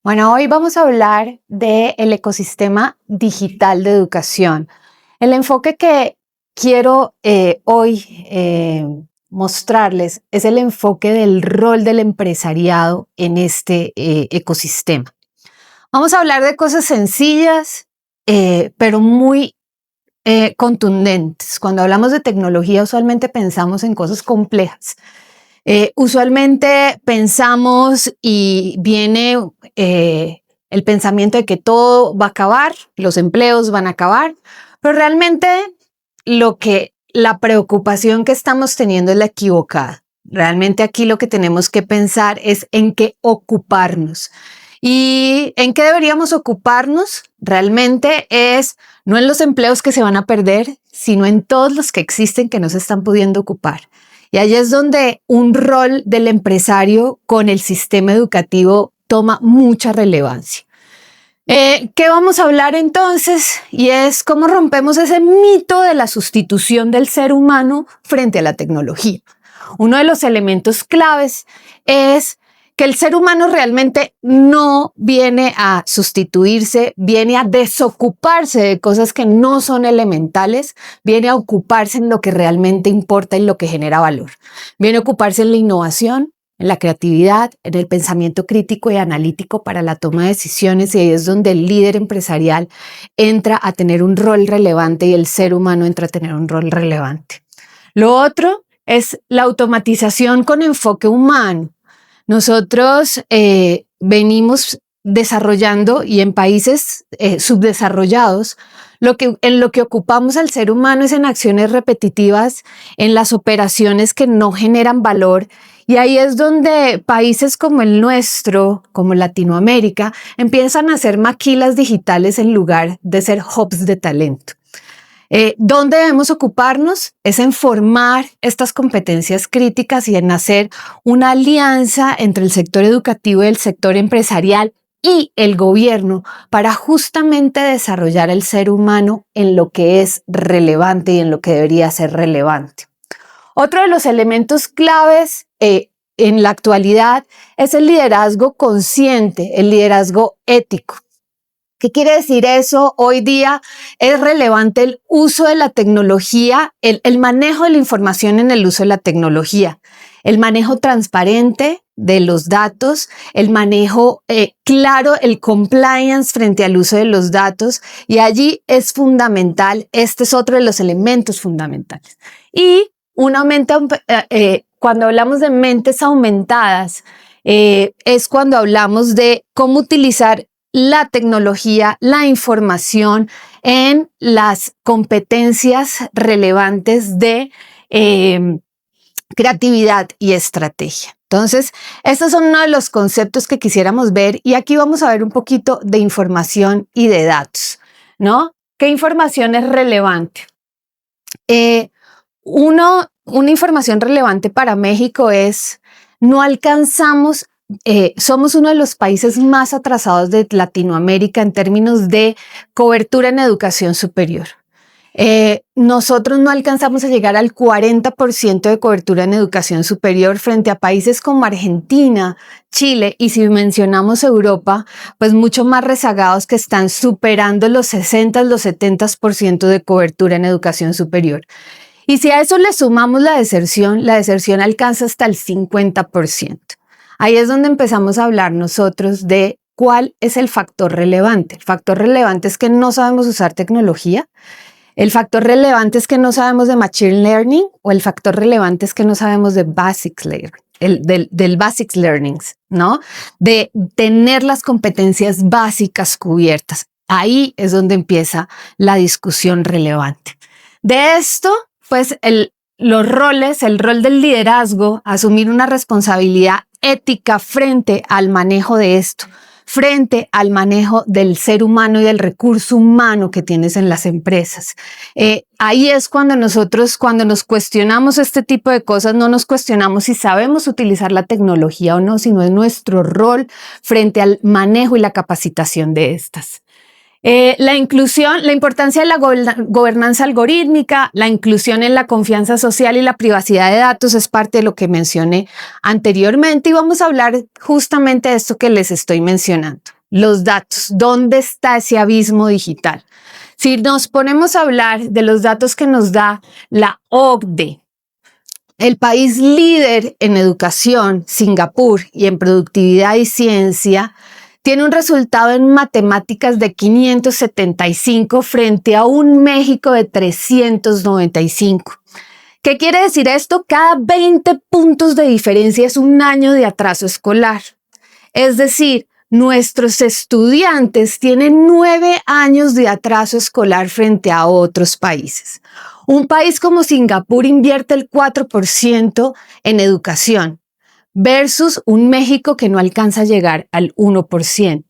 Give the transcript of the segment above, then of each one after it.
Bueno, hoy vamos a hablar del ecosistema digital de educación. El enfoque que quiero hoy mostrarles es el enfoque del rol del empresariado en este ecosistema. Vamos a hablar de cosas sencillas, pero muy contundentes. Cuando hablamos de tecnología, usualmente pensamos en cosas complejas. Usualmente pensamos y viene el pensamiento de que todo va a acabar, los empleos van a acabar, pero realmente la preocupación que estamos teniendo es la equivocada. Realmente aquí lo que tenemos que pensar es en qué ocuparnos. ¿Y en qué deberíamos ocuparnos? Realmente es no en los empleos que se van a perder, sino en todos los que existen que no se están pudiendo ocupar. Y ahí es donde un rol del empresario con el sistema educativo toma mucha relevancia. ¿Qué vamos a hablar entonces? Y es cómo rompemos ese mito de la sustitución del ser humano frente a la tecnología. Uno de los elementos claves es que el ser humano realmente no viene a sustituirse, viene a desocuparse de cosas que no son elementales, viene a ocuparse en lo que realmente importa y lo que genera valor. Viene a ocuparse en la innovación, en la creatividad, en el pensamiento crítico y analítico para la toma de decisiones, y ahí es donde el líder empresarial entra a tener un rol relevante y el ser humano entra a tener un rol relevante. Lo otro es la automatización con enfoque humano. Nosotros venimos desarrollando y en países subdesarrollados, en lo que ocupamos al ser humano es en acciones repetitivas, en las operaciones que no generan valor, y ahí es donde países como el nuestro, como Latinoamérica, empiezan a hacer maquilas digitales en lugar de ser hubs de talento. ¿Dónde debemos ocuparnos? Es en formar estas competencias críticas y en hacer una alianza entre el sector educativo y el sector empresarial y el gobierno para justamente desarrollar el ser humano en lo que es relevante y en lo que debería ser relevante. Otro de los elementos claves en la actualidad es el liderazgo consciente, el liderazgo ético. ¿Qué quiere decir eso? Hoy día es relevante el uso de la tecnología, el manejo de la información en el uso de la tecnología, el manejo transparente de los datos, el manejo claro, el compliance frente al uso de los datos, y allí es fundamental, este es otro de los elementos fundamentales. Y cuando hablamos de mentes aumentadas, es cuando hablamos de cómo utilizar la tecnología, la información en las competencias relevantes de creatividad y estrategia. Entonces, estos son uno de los conceptos que quisiéramos ver, y aquí vamos a ver un poquito de información y de datos, ¿no? ¿Qué información es relevante? Una información relevante para México es: no alcanzamos, somos uno de los países más atrasados de Latinoamérica en términos de cobertura en educación superior. Nosotros no alcanzamos a llegar al 40% de cobertura en educación superior frente a países como Argentina, Chile, y si mencionamos Europa, pues mucho más rezagados, que están superando los 60, los 70% de cobertura en educación superior. Y si a eso le sumamos la deserción alcanza hasta el 50%. Ahí es donde empezamos a hablar nosotros de cuál es el factor relevante. El factor relevante es que no sabemos usar tecnología. El factor relevante es que no sabemos de Machine Learning, o el factor relevante es que no sabemos de Basic Learning, del Basic Learnings, ¿no? De tener las competencias básicas cubiertas. Ahí es donde empieza la discusión relevante. De esto, pues los roles, el rol del liderazgo, asumir una responsabilidad ética frente al manejo de esto, frente al manejo del ser humano y del recurso humano que tienes en las empresas. Ahí es cuando cuando nos cuestionamos este tipo de cosas, no nos cuestionamos si sabemos utilizar la tecnología o no, sino es nuestro rol frente al manejo y la capacitación de estas. La inclusión, la importancia de la gobernanza algorítmica, la inclusión en la confianza social y la privacidad de datos es parte de lo que mencioné anteriormente y vamos a hablar justamente de esto que les estoy mencionando. Los datos, ¿dónde está ese abismo digital? Si nos ponemos a hablar de los datos que nos da la OCDE, el país líder en educación, Singapur, y en productividad y ciencia, tiene un resultado en matemáticas de 575 frente a un México de 395. ¿Qué quiere decir esto? Cada 20 puntos de diferencia es un año de atraso escolar. Es decir, nuestros estudiantes tienen 9 años de atraso escolar frente a otros países. Un país como Singapur invierte el 4% en educación versus un México que no alcanza a llegar al 1%.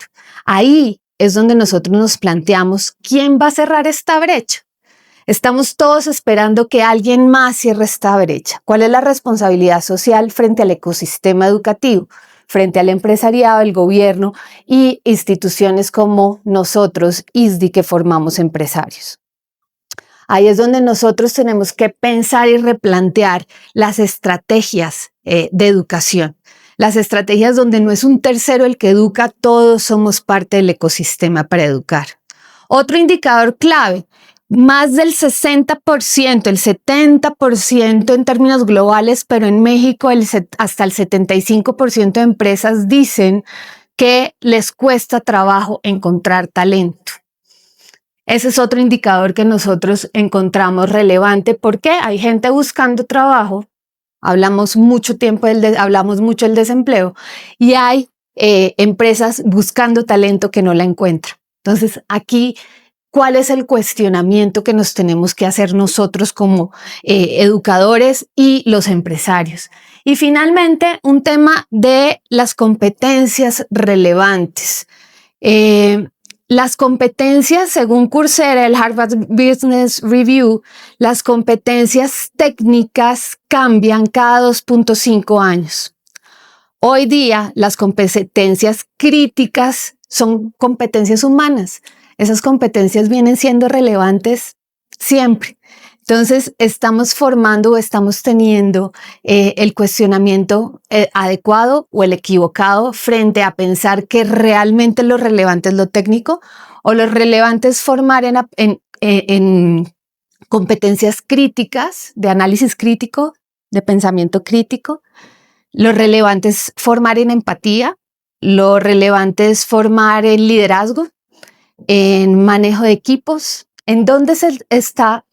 Ahí es donde nosotros nos planteamos quién va a cerrar esta brecha. Estamos todos esperando que alguien más cierre esta brecha. ¿Cuál es la responsabilidad social frente al ecosistema educativo, frente al empresariado, el gobierno y instituciones como nosotros, ISDI, que formamos empresarios? Ahí es donde nosotros tenemos que pensar y replantear las estrategias de educación. Las estrategias donde no es un tercero el que educa, todos somos parte del ecosistema para educar. Otro indicador clave, más del 60%, el 70% en términos globales, pero en México hasta el 75% de empresas dicen que les cuesta trabajo encontrar talento. Ese es otro indicador que nosotros encontramos relevante porque hay gente buscando trabajo, hablamos mucho del desempleo y hay empresas buscando talento que no la encuentran. Entonces, aquí, ¿cuál es el cuestionamiento que nos tenemos que hacer nosotros como educadores y los empresarios? Y finalmente, un tema de las competencias relevantes. Las competencias, según Coursera, el Harvard Business Review, las competencias técnicas cambian cada 2.5 años. Hoy día, las competencias críticas son competencias humanas. Esas competencias vienen siendo relevantes siempre. Entonces, estamos formando o estamos teniendo el cuestionamiento adecuado o el equivocado frente a pensar que realmente lo relevante es lo técnico o lo relevante es formar en competencias críticas, de análisis crítico, de pensamiento crítico. Lo relevante es formar en empatía, lo relevante es formar en liderazgo, en manejo de equipos, en dónde está...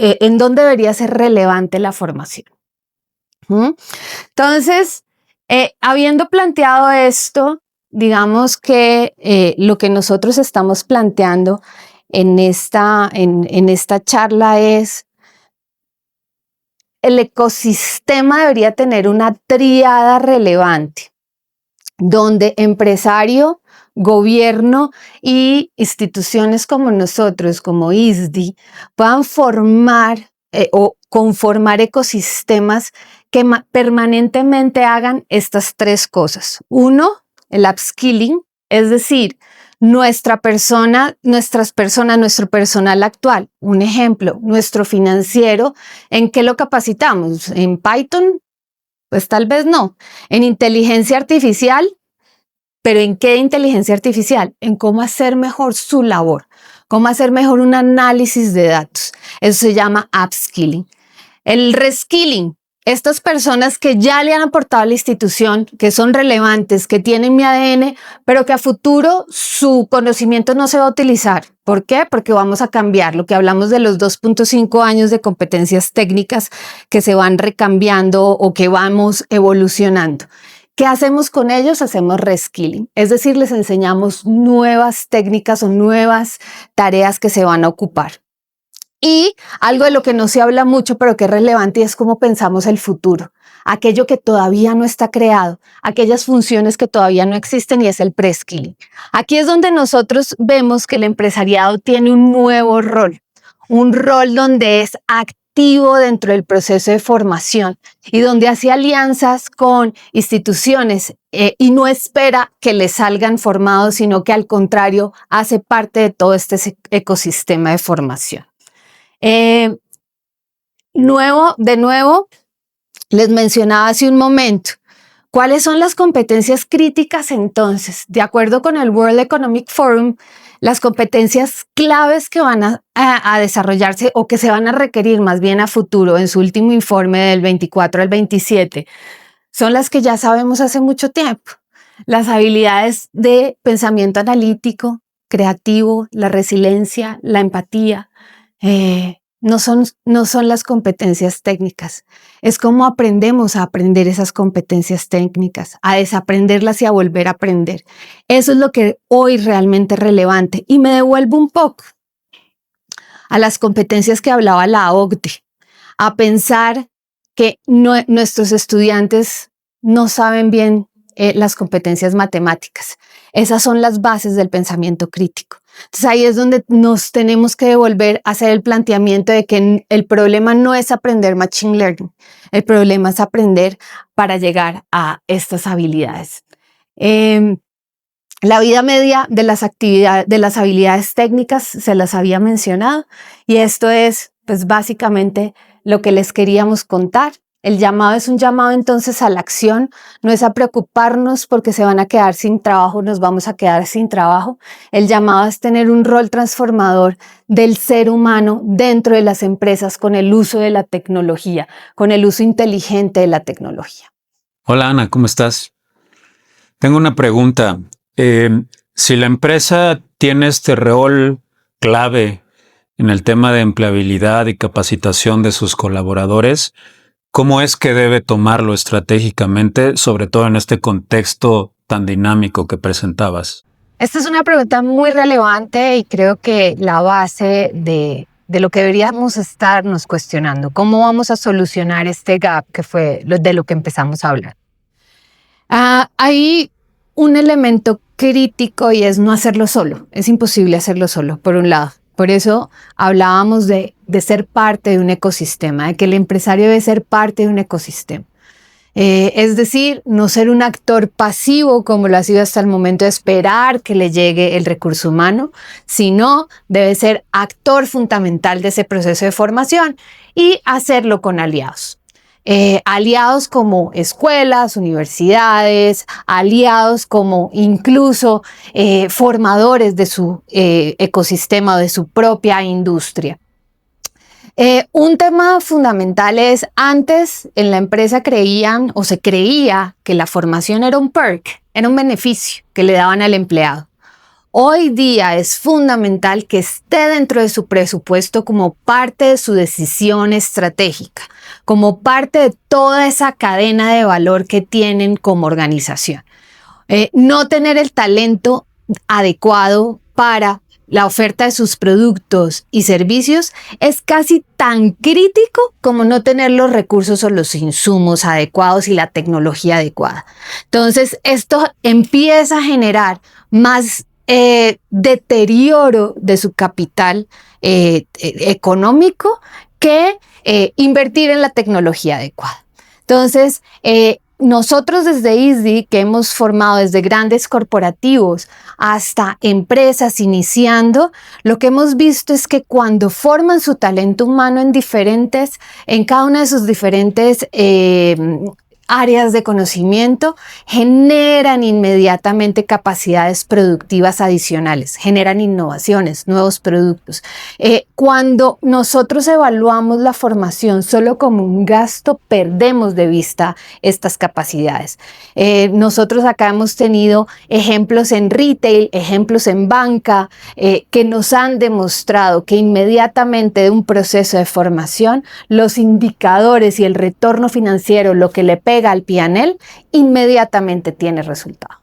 en dónde debería ser relevante la formación. Entonces, habiendo planteado esto, digamos que lo que nosotros estamos planteando en esta charla es el ecosistema debería tener una tríada relevante, donde empresario, gobierno y instituciones como nosotros, como ISDI, puedan formar o conformar ecosistemas que permanentemente hagan estas tres cosas. Uno, el upskilling, es decir, nuestro personal actual. Un ejemplo, nuestro financiero, ¿en qué lo capacitamos? ¿En Python? Pues tal vez no. ¿En inteligencia artificial? ¿Pero en qué inteligencia artificial? En cómo hacer mejor su labor, cómo hacer mejor un análisis de datos. Eso se llama upskilling. El reskilling, estas personas que ya le han aportado a la institución, que son relevantes, que tienen mi ADN, pero que a futuro su conocimiento no se va a utilizar. ¿Por qué? Porque vamos a cambiar. Lo que hablamos de los 2.5 años de competencias técnicas que se van recambiando o que vamos evolucionando. ¿Qué hacemos con ellos? Hacemos reskilling, es decir, les enseñamos nuevas técnicas o nuevas tareas que se van a ocupar. Y algo de lo que no se habla mucho, pero que es relevante, es cómo pensamos el futuro. Aquello que todavía no está creado, aquellas funciones que todavía no existen y es el preskilling. Aquí es donde nosotros vemos que el empresariado tiene un nuevo rol, un rol donde es activo activo dentro del proceso de formación y donde hace alianzas con instituciones y no espera que le salgan formados, sino que al contrario hace parte de todo este ecosistema de formación. De nuevo, les mencionaba hace un momento, ¿cuáles son las competencias críticas entonces? De acuerdo con el World Economic Forum, las competencias claves que van a desarrollarse o que se van a requerir más bien a futuro en su último informe del 24 al 27 son las que ya sabemos hace mucho tiempo. Las habilidades de pensamiento analítico, creativo, la resiliencia, la empatía, no son las competencias técnicas. Es cómo aprendemos a aprender esas competencias técnicas, a desaprenderlas y a volver a aprender. Eso es lo que hoy realmente es relevante. Y me devuelvo un poco a las competencias que hablaba la OCDE, a pensar que nuestros estudiantes no saben bien las competencias matemáticas. Esas son las bases del pensamiento crítico. Entonces ahí es donde nos tenemos que devolver a hacer el planteamiento de que el problema no es aprender Machine Learning, el problema es aprender para llegar a estas habilidades. La vida media de las habilidades técnicas se las había mencionado y esto es pues básicamente lo que les queríamos contar. El llamado es un llamado entonces a la acción, no es a preocuparnos porque se van a quedar sin trabajo, nos vamos a quedar sin trabajo. El llamado es tener un rol transformador del ser humano dentro de las empresas con el uso de la tecnología, con el uso inteligente de la tecnología. Hola Ana, ¿cómo estás? Tengo una pregunta. Si la empresa tiene este rol clave en el tema de empleabilidad y capacitación de sus colaboradores, ¿cómo es que debe tomarlo estratégicamente, sobre todo en este contexto tan dinámico que presentabas? Esta es una pregunta muy relevante y creo que la base de lo que deberíamos estarnos cuestionando. ¿Cómo vamos a solucionar este gap que fue de lo que empezamos a hablar? Hay un elemento crítico y es no hacerlo solo. Es imposible hacerlo solo, por un lado. Por eso hablábamos de ser parte de un ecosistema, de que el empresario debe ser parte de un ecosistema. Es decir, no ser un actor pasivo como lo ha sido hasta el momento de esperar que le llegue el recurso humano, sino debe ser actor fundamental de ese proceso de formación y hacerlo con aliados. Aliados como escuelas, universidades, aliados como incluso formadores de su ecosistema o de su propia industria. Un tema fundamental es, antes en la empresa creían o se creía que la formación era un perk, era un beneficio que le daban al empleado. Hoy día es fundamental que esté dentro de su presupuesto como parte de su decisión estratégica, como parte de toda esa cadena de valor que tienen como organización. No tener el talento adecuado para la oferta de sus productos y servicios es casi tan crítico como no tener los recursos o los insumos adecuados y la tecnología adecuada. Entonces, esto empieza a generar más deterioro de su capital económico que invertir en la tecnología adecuada. Entonces, nosotros desde ISDI, que hemos formado desde grandes corporativos hasta empresas iniciando, lo que hemos visto es que cuando forman su talento humano en cada una de sus diferentes áreas de conocimiento, generan inmediatamente capacidades productivas adicionales, generan innovaciones, nuevos productos. Cuando nosotros evaluamos la formación solo como un gasto, perdemos de vista estas capacidades. Nosotros acá hemos tenido ejemplos en retail, ejemplos en banca, que nos han demostrado que inmediatamente de un proceso de formación, los indicadores y el retorno financiero, lo que le pega al P&L, inmediatamente tiene resultado.